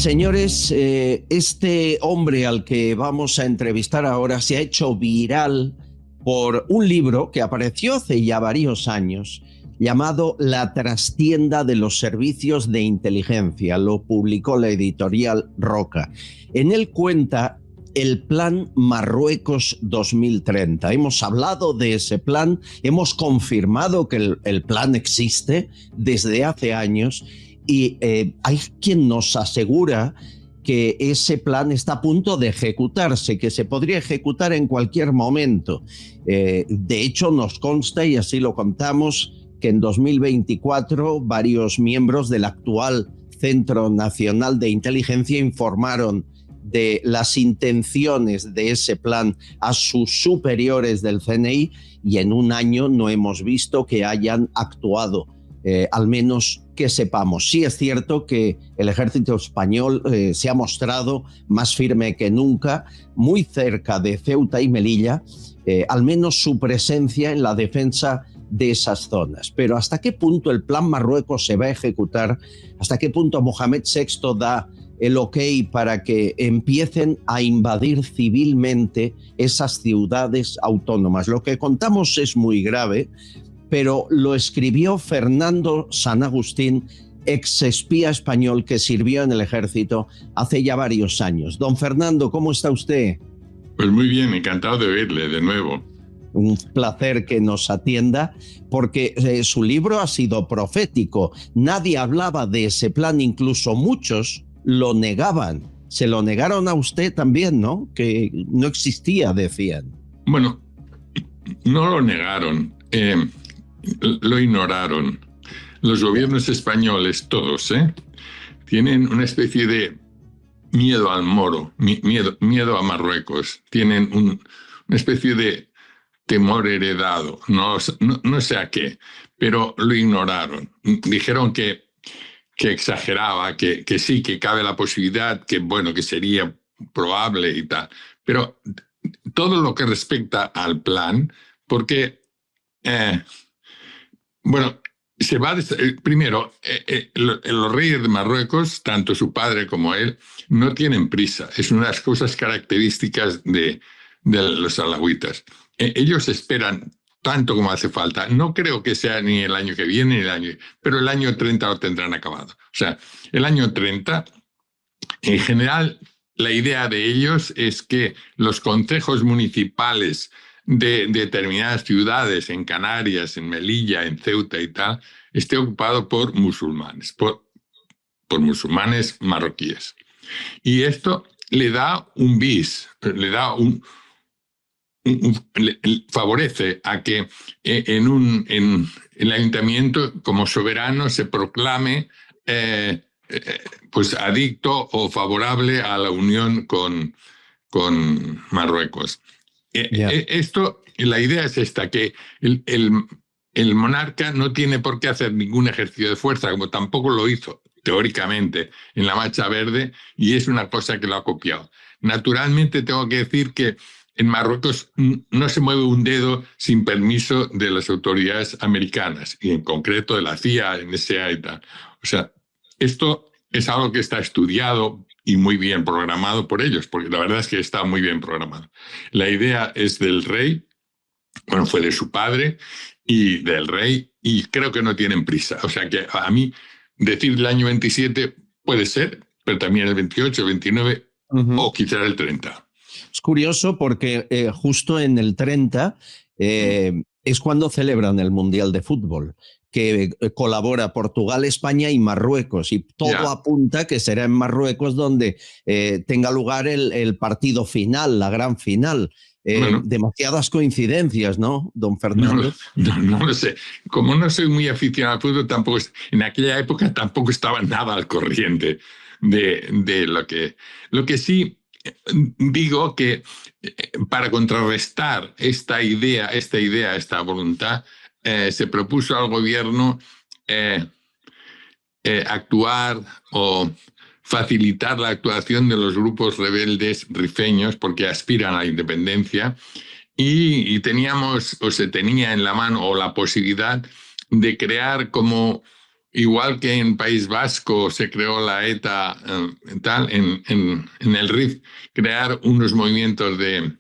Señores, este hombre al que vamos a entrevistar ahora se ha hecho viral por un libro que apareció hace ya varios años, llamado La trastienda de los servicios de inteligencia. Lo publicó la editorial Roca. En él cuenta el Plan Marruecos 2030. Hemos hablado de ese plan, hemos confirmado que el plan existe desde hace años. Y hay quien nos asegura que ese plan está a punto de ejecutarse, que se podría ejecutar en cualquier momento. De hecho, nos consta, y así lo contamos, que en 2024 varios miembros del actual Centro Nacional de Inteligencia informaron de las intenciones de ese plan a sus superiores del CNI, y en un año no hemos visto que hayan actuado. Al menos que sepamos. Sí es cierto que el ejército español se ha mostrado más firme que nunca, muy cerca de Ceuta y Melilla, al menos su presencia en la defensa de esas zonas. Pero ¿hasta qué punto el Plan Marruecos se va a ejecutar? ¿Hasta qué punto Mohamed VI da el ok para que empiecen a invadir civilmente esas ciudades autónomas? Lo que contamos es muy grave, pero lo escribió Fernando San Agustín, ex espía español que sirvió en el ejército hace ya varios años. Don Fernando, ¿cómo está usted? Pues muy bien, encantado de verle de nuevo. Un placer que nos atienda, porque su libro ha sido profético. Nadie hablaba de ese plan, incluso muchos lo negaban. Se lo negaron a usted también, ¿no? Que no existía, decían. Bueno, no lo negaron. Lo ignoraron. Los gobiernos españoles, todos, tienen una especie de miedo al moro, miedo a Marruecos. Tienen una especie de temor heredado, no sé a qué, pero lo ignoraron. Dijeron que exageraba, que sí, que cabe la posibilidad, que bueno, que sería probable y tal. Pero todo lo que respecta al plan, porque... Bueno, se va primero, los reyes de Marruecos, tanto su padre como él, no tienen prisa. Es una de las cosas características de los alauitas. Ellos esperan tanto como hace falta. No creo que sea ni el año que viene, pero el año 30 lo tendrán acabado. O sea, el año 30, en general, la idea de ellos es que los concejos municipales de determinadas ciudades, en Canarias, en Melilla, en Ceuta y tal, esté ocupado por musulmanes, por musulmanes marroquíes. Y esto le da un bis, favorece a que en el ayuntamiento, como soberano, se proclame pues adicto o favorable a la unión con Marruecos. Esto, la idea es esta, que el monarca no tiene por qué hacer ningún ejercicio de fuerza, como tampoco lo hizo teóricamente en la Marcha Verde, y es una cosa que lo ha copiado. Naturalmente tengo que decir que en Marruecos no se mueve un dedo sin permiso de las autoridades americanas, y en concreto de la CIA, NSA y tal. O sea, esto es algo que está estudiado y muy bien programado por ellos, porque la verdad es que está muy bien programado. La idea es del rey, bueno, fue de su padre y del rey, y creo que no tienen prisa. O sea que a mí decir el año 27 puede ser, pero también el 28, el 29 o quizá el 30. Es curioso porque justo en el 30 es cuando celebran el Mundial de Fútbol, que colabora Portugal, España y Marruecos, y todo apunta que será en Marruecos donde tenga lugar el partido final, la gran final. Bueno, demasiadas coincidencias, ¿no, don Fernando? No lo sé. Como no soy muy aficionado al fútbol, tampoco en aquella época tampoco estaba nada al corriente de lo que... Lo que sí digo que para contrarrestar esta esta voluntad, se propuso al gobierno actuar o facilitar la actuación de los grupos rebeldes rifeños porque aspiran a la independencia, y teníamos, o se tenía en la mano, o la posibilidad de crear como igual que en País Vasco se creó la ETA, en el RIF, crear unos movimientos de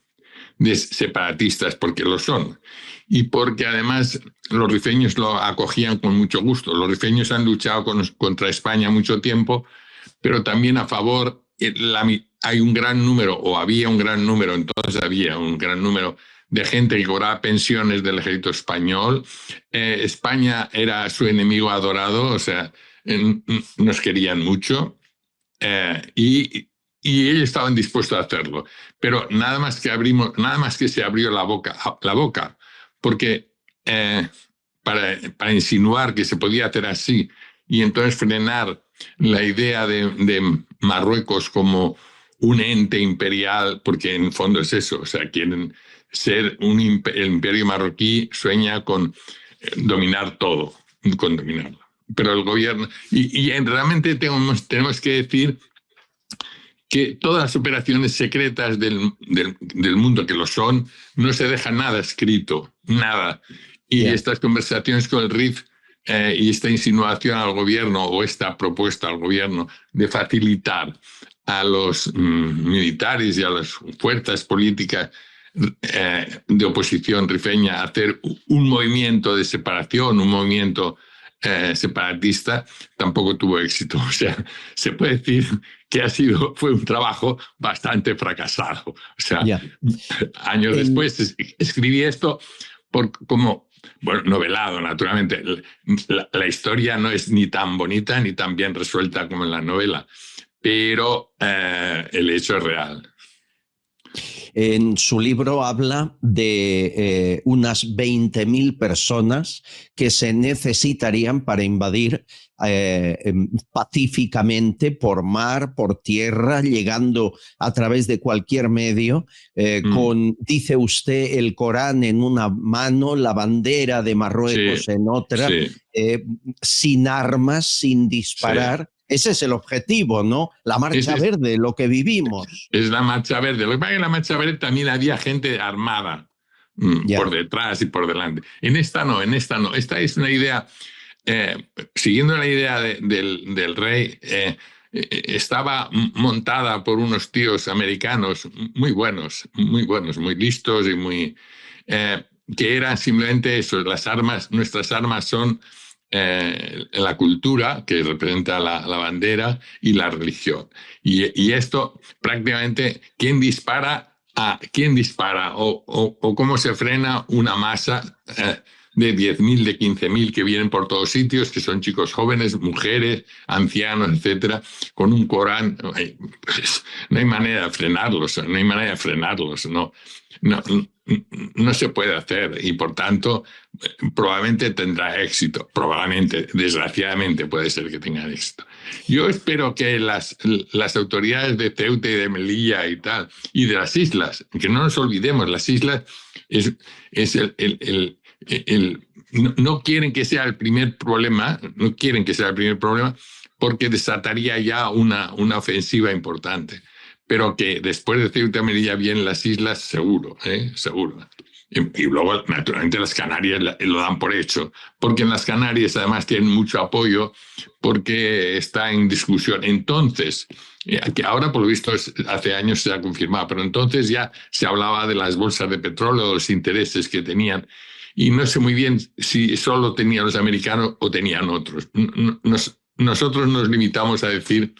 separatistas, porque lo son. Y porque además los rifeños lo acogían con mucho gusto. Los rifeños han luchado contra España mucho tiempo, pero también a favor. Hay un gran número, o había un gran número, entonces había un gran número de gente que cobraba pensiones del ejército español. España era su enemigo adorado, o sea, nos querían mucho. Y ellos estaban dispuestos a hacerlo, pero nada más que se abrió la boca, porque para insinuar que se podía hacer así y entonces frenar la idea de Marruecos como un ente imperial, porque en el fondo es eso, o sea, quieren ser el imperio marroquí sueña con dominar todo, con dominarlo. Pero el gobierno, y realmente tenemos que decir que todas las operaciones secretas del mundo, que lo son, no se deja nada escrito, nada. Y estas conversaciones con el RIF y esta insinuación al gobierno, o esta propuesta al gobierno de facilitar a los militares y a las fuerzas políticas de oposición rifeña hacer un movimiento de separación, un movimiento separatista, tampoco tuvo éxito. O sea, se puede decir que fue un trabajo bastante fracasado. O sea, años después escribí esto como, bueno, novelado, naturalmente. La historia no es ni tan bonita ni tan bien resuelta como en la novela, pero el hecho es real. En su libro habla de unas 20.000 personas que se necesitarían para invadir pacíficamente por mar, por tierra, llegando a través de cualquier medio, dice usted, el Corán en una mano, la bandera de Marruecos en otra, sin armas, sin disparar. Ese es el objetivo, ¿no? La Marcha Verde, lo que vivimos. Es la Marcha Verde. Lo que pasa es que en la Marcha Verde también había gente armada por detrás y por delante. En esta no. Esta es una idea, siguiendo la idea del rey, estaba montada por unos tíos americanos muy buenos, muy listos y que eran simplemente eso. Nuestras armas son la cultura, que representa la bandera, y la religión. Y esto prácticamente, ¿quién dispara o cómo se frena una masa de 10.000, de 15.000 que vienen por todos sitios, que son chicos jóvenes, mujeres, ancianos, etcétera, con un Corán? Pues, no hay manera de frenarlos, no se puede hacer, y por tanto probablemente tendrá éxito, desgraciadamente puede ser que tenga éxito. Yo espero que las autoridades de Ceuta y de Melilla y tal, y de las islas, que no nos olvidemos, las islas no quieren que sea el primer problema, porque desataría ya una ofensiva importante. Pero que después de Ceuta y Melilla vienen las islas, seguro. Y luego, naturalmente, las Canarias lo dan por hecho, porque en las Canarias además tienen mucho apoyo, porque está en discusión. Entonces, que ahora por lo visto hace años se ha confirmado, pero entonces ya se hablaba de las bolsas de petróleo, los intereses que tenían, y no sé muy bien si solo tenían los americanos o tenían otros. Nosotros nos limitamos a decir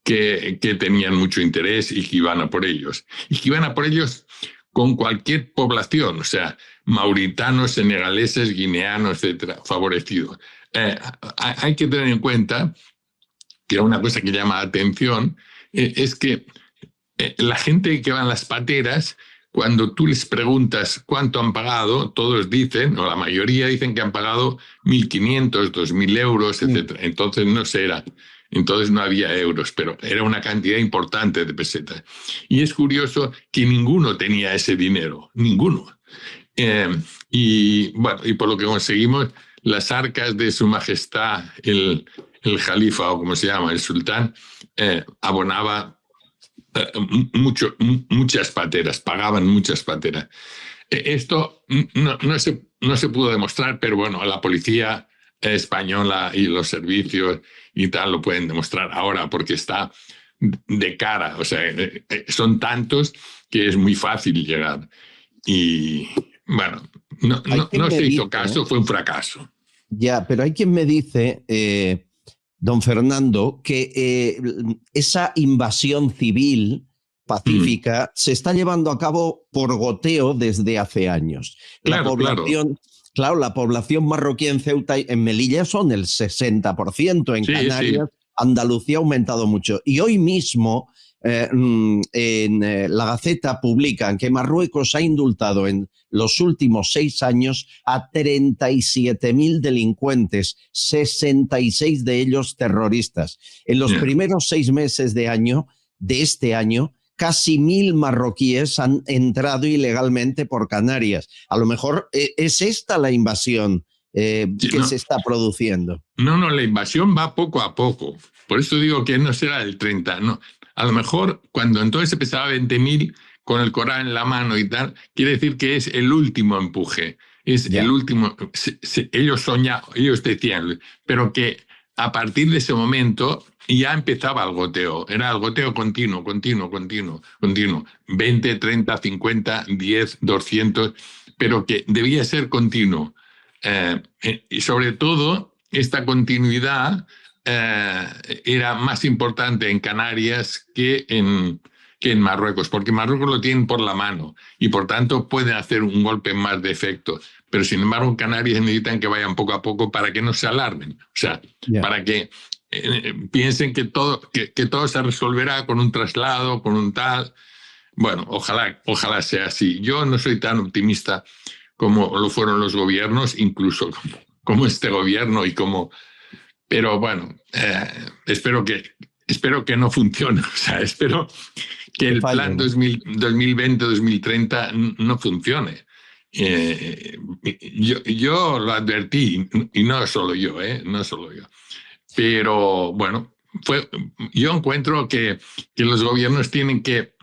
que tenían mucho interés y que iban a por ellos. Y que iban a por ellos con cualquier población, o sea, mauritanos, senegaleses, guineanos, etcétera, favorecidos. Hay que tener en cuenta que una cosa que llama la atención es que la gente que va en las pateras, cuando tú les preguntas cuánto han pagado, todos dicen, o la mayoría dicen que han pagado 1.500, 2.000 euros, etcétera. Entonces Entonces no había euros, pero era una cantidad importante de pesetas. Y es curioso que ninguno tenía ese dinero, ninguno. Y por lo que conseguimos, las arcas de su majestad, el jalifa, o como se llama, el sultán, abonaba muchas pateras, pagaban muchas pateras. Esto no se pudo demostrar, pero bueno, la policía española y los servicios y tal lo pueden demostrar ahora porque está de cara. O sea, son tantos que es muy fácil llegar. Y bueno, no se hizo caso, fue un fracaso. Ya, pero hay quien me dice, don Fernando, que esa invasión civil pacífica se está llevando a cabo por goteo desde hace años. Claro, claro, la población marroquí en Ceuta y en Melilla son el 60%, en Canarias, Andalucía ha aumentado mucho. Y hoy mismo en la Gaceta publican que Marruecos ha indultado en los últimos 6 años a 37.000 delincuentes, 66 de ellos terroristas. En los primeros 6 meses de este año, casi 1.000 marroquíes han entrado ilegalmente por Canarias. A lo mejor es esta la invasión que se está produciendo. No, la invasión va poco a poco. Por eso digo que no será el 30. No. A lo mejor cuando entonces empezaba 20.000 con el Corán en la mano y tal, quiere decir que es el último empuje. Es el último. Ellos decían, pero que a partir de ese momento ya empezaba el goteo. Era el goteo continuo. 20, 30, 50, 10, 200, pero que debía ser continuo. Y sobre todo, esta continuidad era más importante en Canarias que en Marruecos, porque Marruecos lo tienen por la mano y por tanto pueden hacer un golpe más de efecto. Pero sin embargo, en Canarias necesitan que vayan poco a poco para que no se alarmen. O sea, para que piensen que todo se resolverá con un traslado, con un tal. Bueno, ojalá sea así. Yo no soy tan optimista como lo fueron los gobiernos, incluso como este gobierno y como... Pero bueno, espero que no funcione. O sea, espero que el plan 2020-2030 no funcione. Yo lo advertí, y no solo yo, no solo yo. Pero bueno, yo encuentro que los gobiernos tienen que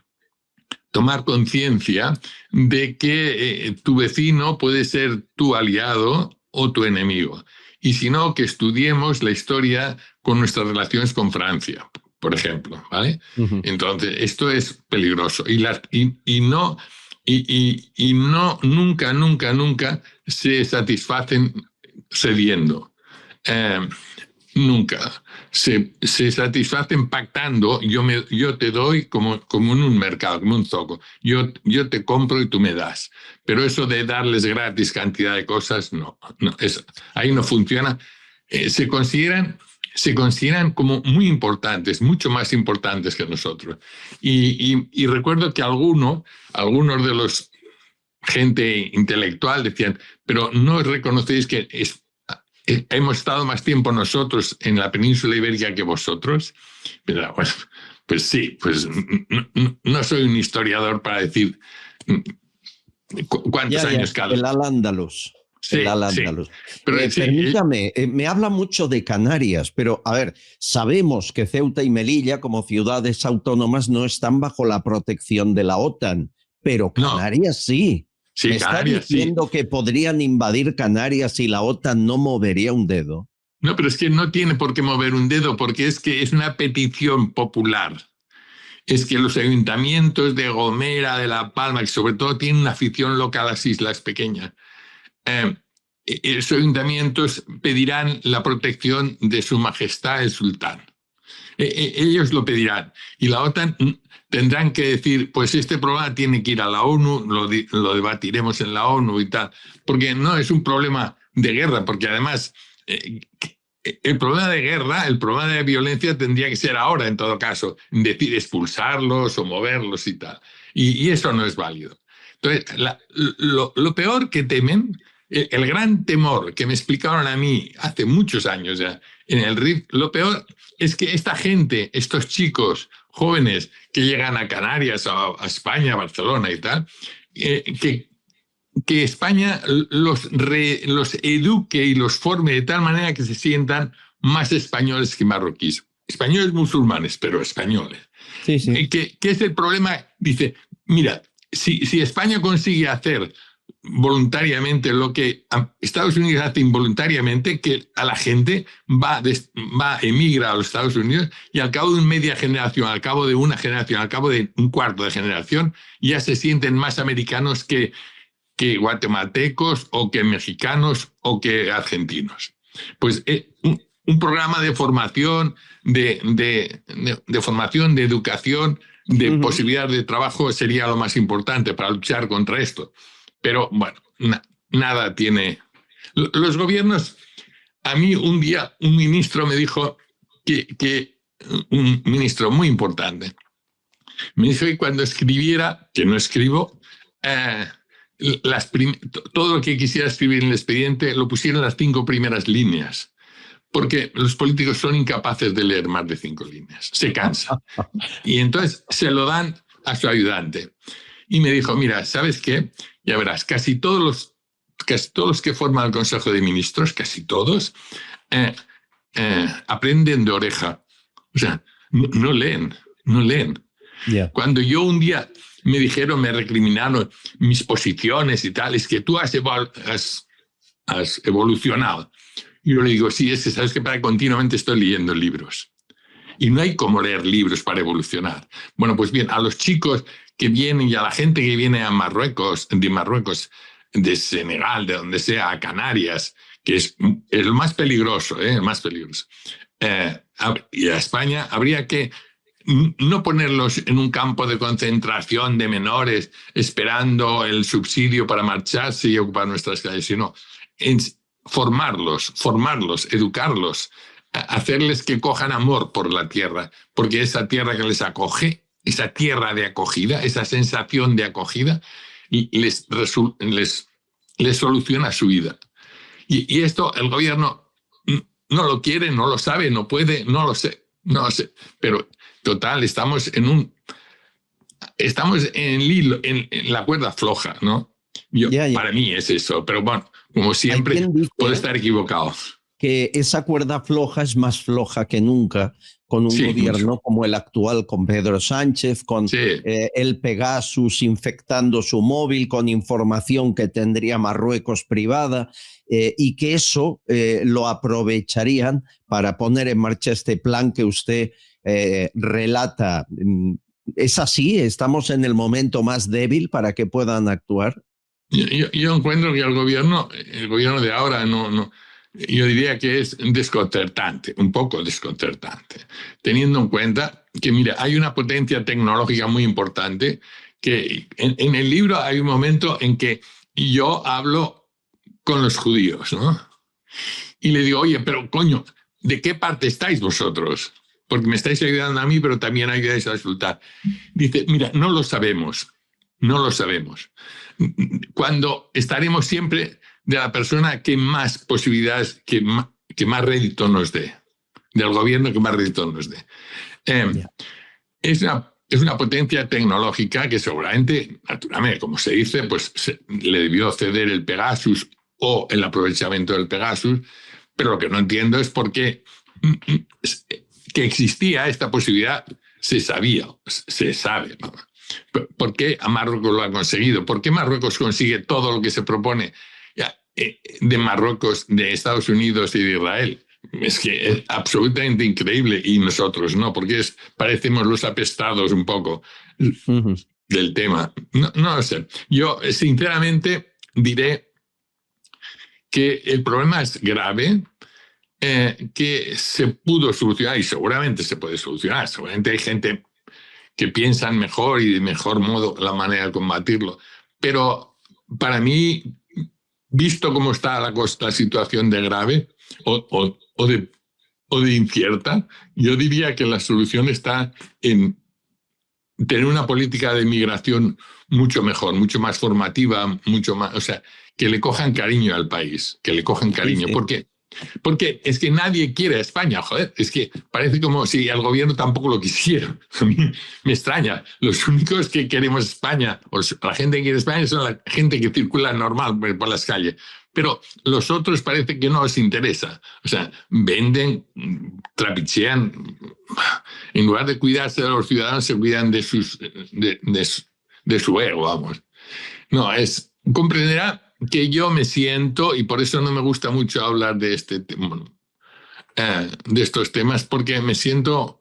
tomar conciencia de que tu vecino puede ser tu aliado o tu enemigo. Y si no, que estudiemos la historia con nuestras relaciones con Francia, por ejemplo, ¿vale? Uh-huh. Entonces, esto es peligroso. Nunca se satisfacen cediendo. Nunca. Se satisfacen pactando. Yo te doy como en un mercado, como un zoco. Yo te compro y tú me das. Pero eso de darles gratis cantidad de cosas, no ahí no funciona. Se consideran como muy importantes, mucho más importantes que nosotros. Y recuerdo que algunos de los gente intelectual decían, pero no reconocéis que hemos estado más tiempo nosotros en la península ibérica que vosotros. Pero, bueno, pues sí, pues no soy un historiador para decir cuántos años cada. El Al-Ándalus. Sí, Al-Ándalus. Sí. Permítame, me habla mucho de Canarias, pero a ver, sabemos que Ceuta y Melilla como ciudades autónomas no están bajo la protección de la OTAN, pero Canarias sí. Sí, ¿Me está diciendo que podrían invadir Canarias y la OTAN no movería un dedo? No, pero es que no tiene por qué mover un dedo, porque es que es una petición popular. Es que los ayuntamientos de Gomera, de La Palma, que sobre todo tienen una afición local a las islas pequeñas, esos ayuntamientos pedirán la protección de su majestad el sultán. Ellos lo pedirán. Y la OTAN tendrán que decir, pues este problema tiene que ir a la ONU, lo debatiremos en la ONU y tal. Porque no es un problema de guerra, porque además el problema de guerra, el problema de violencia tendría que ser ahora en todo caso, decir expulsarlos o moverlos y tal. Y eso no es válido. Entonces, lo peor que temen, el gran temor que me explicaron a mí hace muchos años ya en el RIF, lo peor es que esta gente, estos chicos jóvenes que llegan a Canarias, a España, a Barcelona y tal, que España los eduque y los forme de tal manera que se sientan más españoles que marroquíes. Españoles musulmanes, pero españoles. Sí, sí. ¿Qué es el problema? Dice, mira, si España consigue hacer voluntariamente lo que Estados Unidos hace involuntariamente, que a la gente emigra a los Estados Unidos y al cabo de media generación, al cabo de una generación, al cabo de un cuarto de generación, ya se sienten más americanos que guatemaltecos o que mexicanos o que argentinos. Pues un programa de formación, de formación, de educación, de posibilidad de trabajo sería lo más importante para luchar contra esto. Pero bueno, nada tiene. Los gobiernos, a mí un día un ministro me dijo un ministro muy importante, me dijo que cuando escribiera, que no escribo, todo lo que quisiera escribir en el expediente lo pusiera en las 5 primeras líneas, porque los políticos son incapaces de leer más de 5 líneas, se cansan. Y entonces se lo dan a su ayudante. Y me dijo, mira, ¿sabes qué? Ya verás, casi todos los que forman el Consejo de Ministros, casi todos, aprenden de oreja. O sea, no leen. Yeah. Cuando yo un día me recriminaron mis posiciones y tal, es que tú has evolucionado. Y yo le digo, sí, es que sabes que continuamente estoy leyendo libros. Y no hay como leer libros para evolucionar. Bueno, pues bien, a los chicos que vienen y a la gente que viene a Marruecos, de Senegal, de donde sea, a Canarias, que es lo más peligroso, el más peligroso. Y a España habría que no ponerlos en un campo de concentración de menores esperando el subsidio para marcharse y ocupar nuestras calles, sino formarlos, educarlos, hacerles que cojan amor por la tierra, porque esa tierra que les acoge, esa tierra de acogida, esa sensación de acogida, les soluciona su vida. Y esto el gobierno no lo quiere, no lo sabe, no puede, no lo sé. Pero total, estamos en la cuerda floja, ¿no? Para mí es eso, pero bueno, como siempre, puedo estar equivocado. Que esa cuerda floja es más floja que nunca con un gobierno mucho. Como el actual, con Pedro Sánchez, con el Pegasus infectando su móvil con información que tendría Marruecos privada, y que eso lo aprovecharían para poner en marcha este plan que usted relata. ¿Es así? ¿Estamos en el momento más débil para que puedan actuar? Yo encuentro que el gobierno de ahora yo diría que es desconcertante, un poco desconcertante, teniendo en cuenta que, mira, hay una potencia tecnológica muy importante, que en el libro hay un momento en que yo hablo con los judíos, ¿no? Y le digo, oye, pero coño, ¿de qué parte estáis vosotros? Porque me estáis ayudando a mí, pero también ayudáis a resultar. Dice, mira, no lo sabemos. Cuando estaremos siempre de la persona que más posibilidades, que más rédito nos dé, del gobierno que más rédito nos dé. Es una potencia tecnológica que seguramente, naturalmente, como se dice, pues le debió ceder el Pegasus o el aprovechamiento del Pegasus, pero lo que no entiendo es por qué que existía esta posibilidad, se sabe. ¿Por qué a Marruecos lo ha conseguido? ¿Por qué Marruecos consigue todo lo que se propone de Marruecos, de Estados Unidos y de Israel? Es que es absolutamente increíble, y nosotros no, porque parecemos los apestados un poco del tema. No lo sé. Yo sinceramente diré que el problema es grave, que se pudo solucionar y seguramente se puede solucionar. Seguramente hay gente que piensan mejor y de mejor modo la manera de combatirlo. Pero para mí, visto cómo está la situación de grave o de incierta, yo diría que la solución está en tener una política de migración mucho mejor, mucho más formativa, mucho más, o sea, que le cojan cariño al país, que le cojan cariño. Sí. Porque es que nadie quiere a España, joder. Es que parece como si el gobierno tampoco lo quisiera. A mí me extraña. Los únicos que queremos España, o la gente que quiere España, son la gente que circula normal por las calles. Pero los otros parece que no les interesa. O sea, venden, trapichean. En lugar de cuidarse de los ciudadanos, se cuidan de su ego, vamos. No, es comprenderá que yo me siento, y por eso no me gusta mucho hablar de de estos temas, porque me siento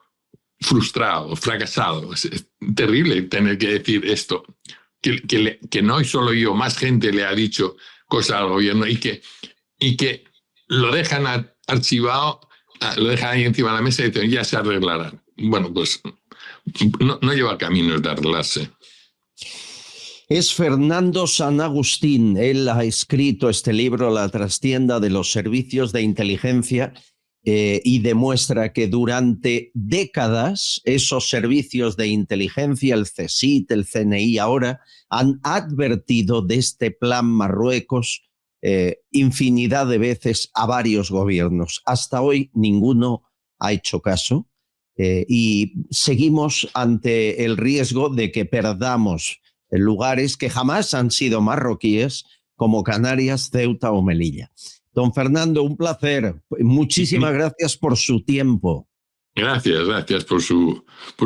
frustrado, fracasado. Es terrible tener que decir esto, que no solo yo, más gente le ha dicho cosas al gobierno y que lo dejan archivado, lo dejan ahí encima de la mesa y dicen, ya se arreglará. Bueno, pues no lleva caminos de arreglarse. Es Fernando San Agustín. Él ha escrito este libro, La trastienda de los servicios de inteligencia, y demuestra que durante décadas esos servicios de inteligencia, el CSIC, el CNI ahora, han advertido de este plan Marruecos infinidad de veces a varios gobiernos. Hasta hoy ninguno ha hecho caso y seguimos ante el riesgo de que perdamos lugares que jamás han sido marroquíes, como Canarias, Ceuta o Melilla. Don Fernando, un placer. Muchísimas gracias por su tiempo. Gracias por su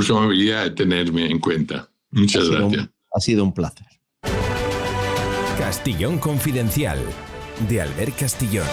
amabilidad de tenerme en cuenta. Muchas gracias. Ha sido un placer. Castellón Confidencial, de Albert Castillón.